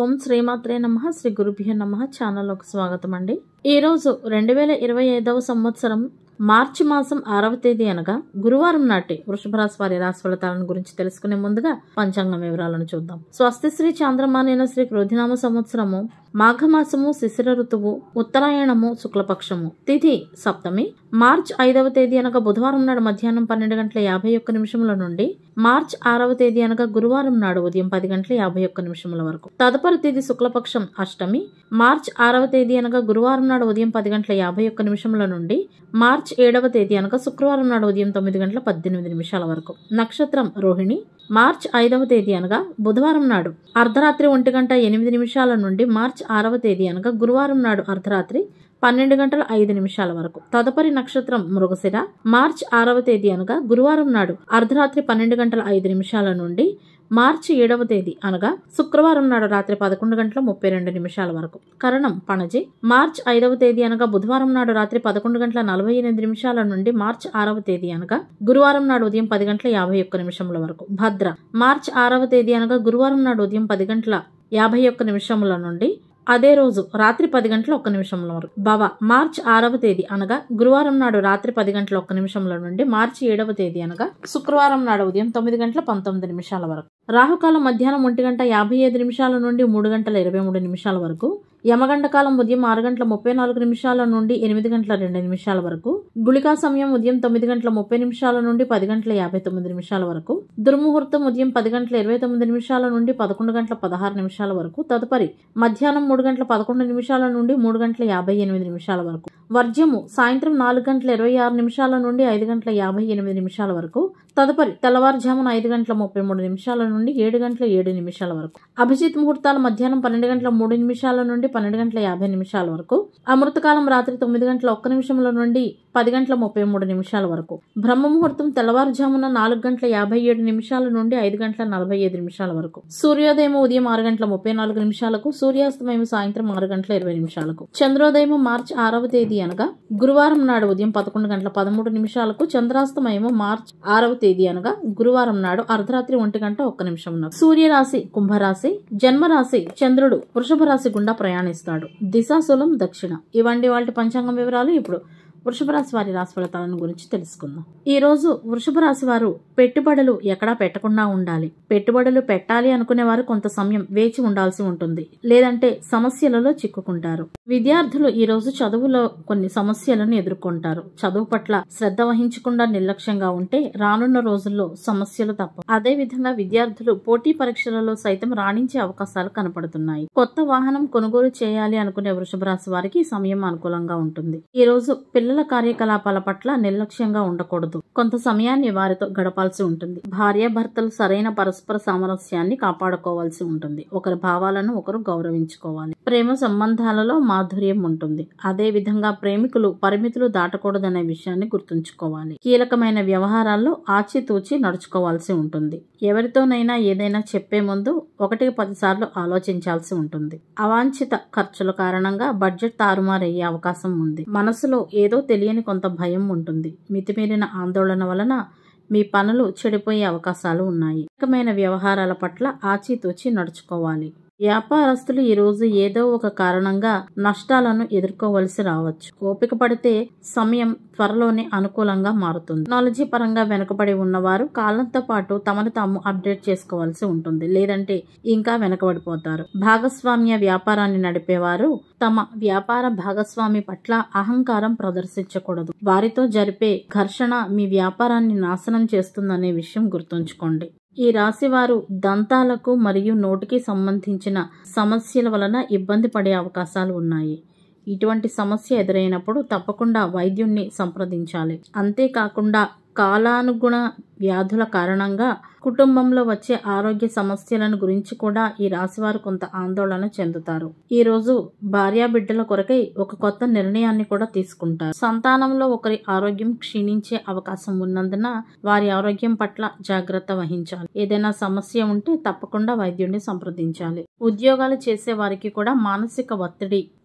ఓం శ్రీమాత్రే నమః. శ్రీ గురుభ్యో నమః. ఛానల్లోకి స్వాగతం అండి. ఈరోజు 2025వ సంవత్సరం మార్చి మాసం 6వ తేదీ అనగా గురువారం నాటి వృషభ రాశి వారి రాశి ఫలితాలను గురించి తెలుసుకునే ముందుగా పంచాంగం వివరాలను చూద్దాం. స్వస్తి శ్రీ చాంద్రమానేన శ్రీ క్రోధినామ సంవత్సరము మాఘమాసము శిశిర ఋతువు ఉత్తరాయణము శుక్లపక్షము తిథి సప్తమి మార్చి 5వ తేదీ అనగా బుధవారం నాడు మధ్యాహ్నం 12:51 నుండి మార్చి 6వ తేదీ అనగా గురువారం నాడు ఉదయం 10:51 వరకు. తదుపరి తేదీ శుక్లపక్షం అష్టమి మార్చి 6వ తేదీ అనగా గురువారం నాడు ఉదయం 10:51 నుండి మార్చి 7వ తేదీ అనగా శుక్రవారం నాడు ఉదయం 9:18 వరకు. నక్షత్రం రోహిణి మార్చి 5వ తేదీ అనగా బుధవారం నాడు అర్ధరాత్రి 1:08 నుండి మార్చి 6వ తేదీ అనగా గురువారం నాడు అర్ధరాత్రి 12:05 వరకు. తదుపరి నక్షత్రం మృగశిర మార్చి 6వ తేదీ అనగా గురువారం నాడు అర్ధరాత్రి 12:05 నుండి మార్చి 7వ తేదీ అనగా శుక్రవారం నాడు రాత్రి 11:32 వరకు. కరణం పణజి మార్చి 5వ తేదీ అనగా బుధవారం నాడు రాత్రి 11:48 నుండి మార్చి 6వ తేదీ అనగా గురువారం నాడు ఉదయం 10:51 వరకు. భద్ర మార్చి 6వ తేదీ అనగా గురువారం నాడు ఉదయం 10:51 నుండి అదే రోజు రాత్రి 10:01 వరకు. భవ మార్చి 6వ తేదీ అనగా గురువారం నాడు రాత్రి 10:01 నుండి మార్చి 7వ తేదీ అనగా శుక్రవారం నాడు ఉదయం 9:19 వరకు. రాహుకాలం మధ్యాహ్నం 1:55 నుండి 3:23 వరకు. యమగండ కాలం ఉదయం 6:34 నుండి 8:02 వరకు. గుళికా సమయం ఉదయం 9:30 నుండి 10:59 వరకు. దుర్ముహూర్తం ఉదయం 10:29 నుండి 11:16 వరకు. తదుపరి మధ్యాహ్నం 3:11 నుండి 3:58 వరకు. వర్జ్యము సాయంత్రం 4:26 నుండి 5:58 వరకు. తదుపరి తెల్లవారుజామున 5:33 నుండి 7:07 వరకు. అభిజిత్ ముహూర్తాలు మధ్యాహ్నం 12:03 నుండి 12:50 వరకు. అమృతకాలం రాత్రి 9:01 నుండి 10:33 వరకు. బ్రహ్మ ముహూర్తం తెల్లవారుజామున 4:57 నుండి 5:45 వరకు. సూర్యోదయం ఉదయం 6:34 సూర్యాస్తమయం సాయంత్రం 6:20 చంద్రోదయం మార్చి 6వ తేదీ అనగా గురువారం నాడు ఉదయం 11:13 చంద్రాస్తమయం మార్చి 6వ తేదీ అనగా గురువారం నాడు అర్ధరాత్రి 1:01 సూర్యరాశి కుంభరాశి జన్మరాశి చంద్రుడు వృషభ రాశి గుండా ప్రయాణిస్తాడు. దిశాశూలం దక్షిణ. ఇవండి వాటి పంచాంగం వివరాలు. ఇప్పుడు వృషభ రాశి వారి రాశి ఫలితాలను గురించి తెలుసుకుందాం. ఈ రోజు వృషభ రాశి వారు పెట్టుబడులు ఎక్కడా పెట్టకుండా ఉండాలి. పెట్టుబడులు పెట్టాలి అనుకునే వారు కొంత సమయం వేచి ఉండాల్సి ఉంటుంది, లేదంటే సమస్యలలో చిక్కుకుంటారు. విద్యార్థులు ఈ రోజు చదువులో కొన్ని సమస్యలను ఎదుర్కొంటారు. చదువు పట్ల శ్రద్ధ వహించకుండా నిర్లక్ష్యంగా ఉంటే రానున్న రోజుల్లో సమస్యలు తప్ప. అదే విధంగా విద్యార్థులు పోటీ పరీక్షలలో సైతం రాణించే అవకాశాలు కనపడుతున్నాయి. కొత్త వాహనం కొనుగోలు చేయాలి అనుకునే వృషభ రాశి వారికి సమయం అనుకూలంగా ఉంటుంది. ఈ రోజు పిల్లల కార్యకలాపాల పట్ల నిర్లక్ష్యంగా ఉండకూడదు. కొంత సమయాన్ని వారితో గడపాల్సి ఉంటుంది. భార్యాభర్తలు సరైన పరస్పర సామరస్యాన్ని కాపాడుకోవాల్సి ఉంటుంది. ఒకరి భావాలను ఒకరు గౌరవించుకోవాలి. ప్రేమ సంబంధాలలో మాధుర్యం ఉంటుంది. అదే విధంగా ప్రేమికులు పరిమితులు దాటకూడదనే విషయాన్ని గుర్తుంచుకోవాలి. కీలకమైన వ్యవహారాల్లో ఆచితూచి నడుచుకోవాల్సి ఉంటుంది. ఎవరితోనైనా ఏదైనా చెప్పే ముందు 1-10 సార్లు ఆలోచించాల్సి ఉంటుంది. అవాంఛిత ఖర్చుల కారణంగా బడ్జెట్ తారుమారయ్యే అవకాశం ఉంది. మనసులో ఏదో తెలియని కొంత భయం ఉంటుంది. మితిమీరిన ఆందోళన వలన మీ పనులు చెడిపోయే అవకాశాలు ఉన్నాయి. కీలకమైన వ్యవహారాల పట్ల ఆచితూచి నడుచుకోవాలి. వ్యాపారస్తులు ఈ రోజు ఏదో ఒక కారణంగా నష్టాలను ఎదుర్కోవలసి రావచ్చు. ఓపిక పడితే సమయం త్వరలోనే అనుకూలంగా మారుతుంది. టెక్నాలజీ పరంగా వెనుకబడి ఉన్నవారు కాలంతో పాటు తమను తాము అప్డేట్ చేసుకోవాల్సి ఉంటుంది, లేదంటే ఇంకా వెనుకబడిపోతారు. భాగస్వామ్య వ్యాపారాన్ని నడిపేవారు తమ వ్యాపార భాగస్వామి పట్ల అహంకారం ప్రదర్శించకూడదు. వారితో జరిపే ఘర్షణ మీ వ్యాపారాన్ని నాశనం చేస్తుందనే విషయం గుర్తుంచుకోండి. ఈ రాశి వారు దంతాలకు మరియు నోటికి సంబంధించిన సమస్యల వలన ఇబ్బంది పడే అవకాశాలు ఉన్నాయి. ఇటువంటి సమస్య ఎదురైనప్పుడు తప్పకుండా వైద్యుణ్ణి సంప్రదించాలి. అంతేకాకుండా కాలానుగుణ వ్యాధుల కారణంగా కుటుంబంలో వచ్చే ఆరోగ్య సమస్యలను గురించి కూడా ఈ రాశివారు కొంత ఆందోళన చెందుతారు. ఈ రోజు భార్యాబిడ్డల కొరకై ఒక కొత్త నిర్ణయాన్ని కూడా తీసుకుంటారు. సంతానంలో ఒకరి ఆరోగ్యం క్షీణించే అవకాశం ఉన్నందున వారి ఆరోగ్యం పట్ల జాగ్రత్త వహించాలి. ఏదైనా సమస్య ఉంటే తప్పకుండా వైద్యుడిని సంప్రదించాలి. ఉద్యోగాలు చేసే వారికి కూడా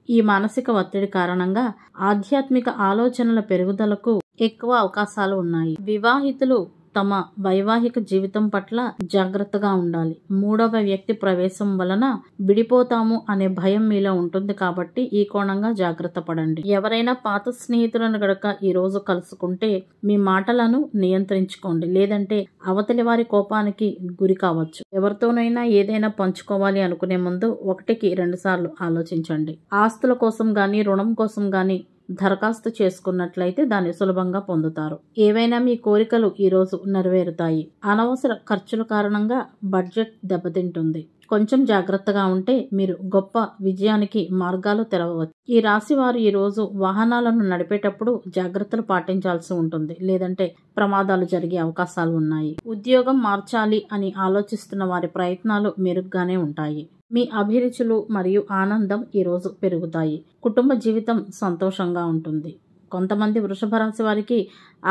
ఈ మానసిక ఒత్తిడి కారణంగా ఆధ్యాత్మిక ఆలోచనల పెరుగుదలకు ఎక్కువ అవకాశాలు ఉన్నాయి. వివాహితులు తమ వైవాహిక జీవితం పట్ల జాగ్రత్తగా ఉండాలి. మూడవ వ్యక్తి ప్రవేశం వలన విడిపోతాము అనే భయం మీలో ఉంటుంది కాబట్టి ఈ కోణంగా జాగ్రత్త పడండి. ఎవరైనా పాత స్నేహితులను గనక ఈ రోజు కలుసుకుంటే మీ మాటలను నియంత్రించుకోండి, లేదంటే అవతలి వారి కోపానికి గురి కావచ్చు. ఎవరితోనైనా ఏదైనా పంచుకోవాలి అనుకునే ముందు 1కి 2 సార్లు ఆలోచించండి. ఆస్తుల కోసం గాని రుణం కోసం గాని దరఖాస్తు చేసుకున్నట్లయితే దాన్ని సులభంగా పొందుతారు. ఏవైనా మీ కోరికలు ఈరోజు నెరవేరుతాయి. అనవసర ఖర్చుల కారణంగా బడ్జెట్ దెబ్బతింటుంది. కొంచెం జాగ్రత్తగా ఉంటే మీరు గొప్ప విజయానికి మార్గాలు తెరవవచ్చు. ఈ రాశి వారు ఈ రోజు వాహనాలను నడిపేటప్పుడు జాగ్రత్తలు పాటించాల్సి ఉంటుంది, లేదంటే ప్రమాదాలు జరిగే అవకాశాలు ఉన్నాయి. ఉద్యోగం మార్చాలి అని ఆలోచిస్తున్న వారి ప్రయత్నాలు మెరుగ్గానే ఉంటాయి. మీ అభిరుచులు మరియు ఆనందం ఈరోజు పెరుగుతాయి. కుటుంబ జీవితం సంతోషంగా ఉంటుంది. కొంతమంది వృషభ రాశి వారికి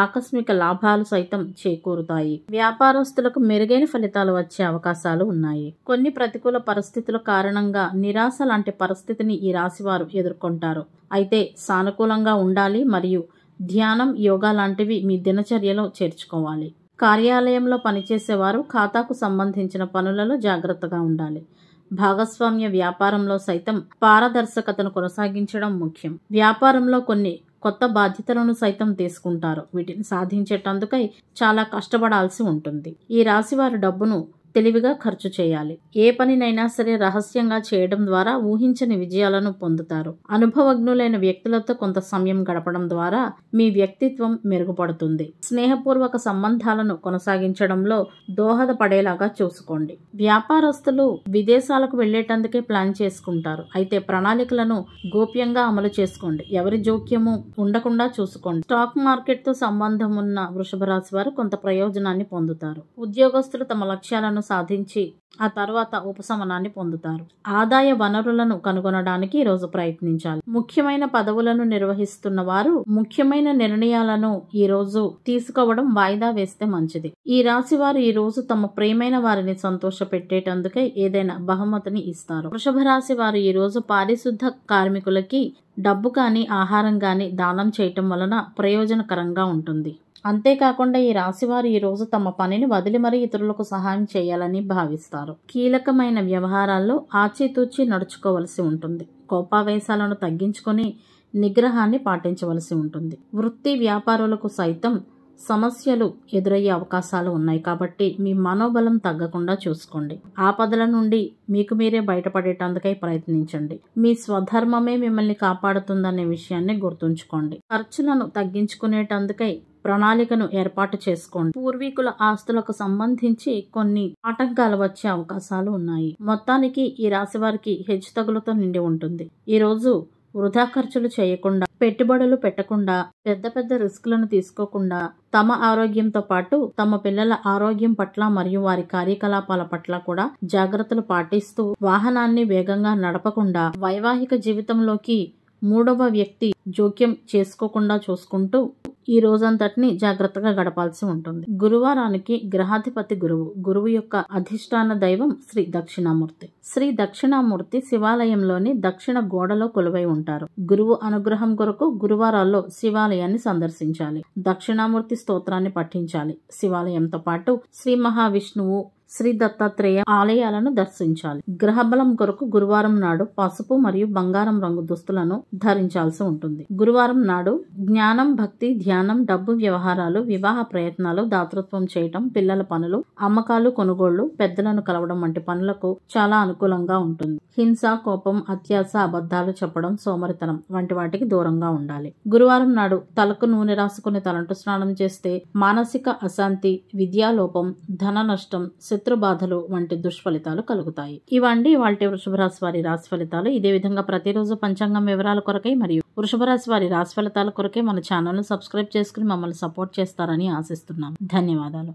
ఆకస్మిక లాభాలు సైతం చేకూరుతాయి. వ్యాపారస్తులకు మెరుగైన ఫలితాలు వచ్చే అవకాశాలు ఉన్నాయి. కొన్ని ప్రతికూల పరిస్థితుల కారణంగా నిరాశ లాంటి పరిస్థితిని ఈ రాశి వారు ఎదుర్కొంటారు. అయితే సానుకూలంగా ఉండాలి మరియు ధ్యానం, యోగా లాంటివి మీ దినచర్యలో చేర్చుకోవాలి. కార్యాలయంలో పనిచేసేవారు ఖాతాకు సంబంధించిన పనులలో జాగ్రత్తగా ఉండాలి. భాగస్వామ్య వ్యాపారంలో సైతం పారదర్శకతను కొనసాగించడం ముఖ్యం. వ్యాపారంలో కొన్ని కొత్త బాధ్యతలను సైతం తీసుకుంటారు. వీటిని సాధించేటందుకై చాలా కష్టపడాల్సి ఉంటుంది. ఈ రాశి వారి డబ్బును తెలివిగా ఖర్చు చేయాలి. ఏ పనినైనా సరే రహస్యంగా చేయడం ద్వారా ఊహించని విజయాలను పొందుతారు. అనుభవజ్ఞులైన వ్యక్తులతో కొంత సమయం గడపడం ద్వారా మీ వ్యక్తిత్వం మెరుగుపడుతుంది. స్నేహపూర్వక సంబంధాలను కొనసాగించడంలో దోహదపడేలాగా చూసుకోండి. వ్యాపారస్తులు విదేశాలకు వెళ్లేటందుకే ప్లాన్ చేసుకుంటారు. అయితే ప్రణాళికలను గోప్యంగా అమలు చేసుకోండి. ఎవరి జోక్యము ఉండకుండా చూసుకోండి. స్టాక్ మార్కెట్ తో సంబంధం ఉన్న వృషభ రాశి వారు కొంత ప్రయోజనాన్ని పొందుతారు. ఉద్యోగస్తులు తమ లక్ష్యాలను సాధించి ఆ తర్వాత ఉపశమనాన్ని పొందుతారు. ఆదాయ వనరులను కనుగొనడానికి ఈరోజు ప్రయత్నించాలి. ముఖ్యమైన పదవులను నిర్వహిస్తున్న వారు ముఖ్యమైన నిర్ణయాలను ఈ రోజు తీసుకోవడం వాయిదా వేస్తే మంచిది. ఈ రాశి వారు ఈ రోజు తమ ప్రియమైన వారిని సంతోష పెట్టేటందుకే ఏదైనా బహుమతిని ఇస్తారు. వృషభ రాశి వారు ఈ రోజు పారిశుద్ధ కార్మికులకి డబ్బు కానీ ఆహారం కానీ దానం చేయటం వలన ప్రయోజనకరంగా ఉంటుంది. అంతేకాకుండా ఈ రాశివారు ఈ రోజు తమ పనిని వదిలి మరీ ఇతరులకు సహాయం చేయాలని భావిస్తారు. కీలకమైన వ్యవహారాల్లో ఆచితూచి నడుచుకోవలసి ఉంటుంది. కోపావేశాలను తగ్గించుకొని నిగ్రహాన్ని పాటించవలసి ఉంటుంది. వృత్తి వ్యాపారులకు సైతం సమస్యలు ఎదురయ్యే అవకాశాలు ఉన్నాయి కాబట్టి మీ మనోబలం తగ్గకుండా చూసుకోండి. ఆపదల నుండి మీకు మీరే బయటపడేటందుకై ప్రయత్నించండి. మీ స్వధర్మమే మిమ్మల్ని కాపాడుతుందనే విషయాన్ని గుర్తుంచుకోండి. ఖర్చులను తగ్గించుకునేటందుకై ప్రణాళికను ఏర్పాటు చేసుకోండి. పూర్వీకుల ఆస్తులకు సంబంధించి కొన్ని ఆటంకాలు వచ్చే అవకాశాలు ఉన్నాయి. మొత్తానికి ఈ రాశి వారికి హెచ్చుతగులతో నిండి ఉంటుంది. ఈ రోజు వృధా ఖర్చులు చేయకుండా, పెట్టుబడులు పెట్టకుండా, పెద్ద రిస్కులను తీసుకోకుండా తమ ఆరోగ్యంతో పాటు తమ పిల్లల ఆరోగ్యం పట్ల మరియు వారి కార్యకలాపాల పట్ల కూడా జాగ్రత్తలు పాటిస్తూ వాహనాన్ని వేగంగా నడపకుండా వైవాహిక జీవితంలోకి మూడవ వ్యక్తి జోక్యం చేసుకోకుండా చూసుకుంటూ ఈ రోజంతటిని జాగ్రత్తగా గడపాల్సి ఉంటుంది. గురువారానికి గ్రహాధిపతి గురువు యొక్క అధిష్టాన దైవం శ్రీ దక్షిణామూర్తి. శ్రీ దక్షిణామూర్తి శివాలయంలోని దక్షిణ గోడలో కొలువై ఉంటారు. గురువు అనుగ్రహం కొరకు గురువారాల్లో శివాలయాన్ని సందర్శించాలి. దక్షిణామూర్తి స్తోత్రాన్ని పఠించాలి. శివాలయంతో పాటు శ్రీ మహావిష్ణువు, శ్రీ దత్తాత్రేయ ఆలయాలను దర్శించాలి. గ్రహబలం కొరకు గురువారం నాడు పసుపు మరియు బంగారం రంగు దుస్తులను ధరించాల్సి ఉంటుంది. గురువారం నాడు జ్ఞానం, భక్తి, ధ్యానం, డబ్బు వ్యవహారాలు, వివాహ ప్రయత్నాలు, దాతృత్వం చేయటం, పిల్లల పనులు, అమ్మకాలు, కొనుగోళ్లు, పెద్దలను కలవడం వంటి పనులకు చాలా అనుకూలంగా ఉంటుంది. హింస, కోపం, అత్యాస, అబద్ధాలు చెప్పడం, సోమరితనం వంటి వాటికి దూరంగా ఉండాలి. గురువారం నాడు తలకు నూనె రాసుకుని తలంటు స్నానం చేస్తే మానసిక అశాంతి, విద్యాలోపం, ధన నష్టం, శత్రు బాధలు వంటి దుష్ఫలితాలు కలుగుతాయి. ఇవండి వాటి వృషభ రాశి వారి రాశి ఫలితాలు. ఇదే విధంగా ప్రతిరోజు పంచాంగం వివరాల కొరకై మరియు వృషభ రాశి వారి రాశి ఫలితాల కొరకై మన ఛానల్ ను సబ్స్క్రైబ్ చేసుకుని మమ్మల్ని సపోర్ట్ చేస్తారని ఆశిస్తున్నాం. ధన్యవాదాలు.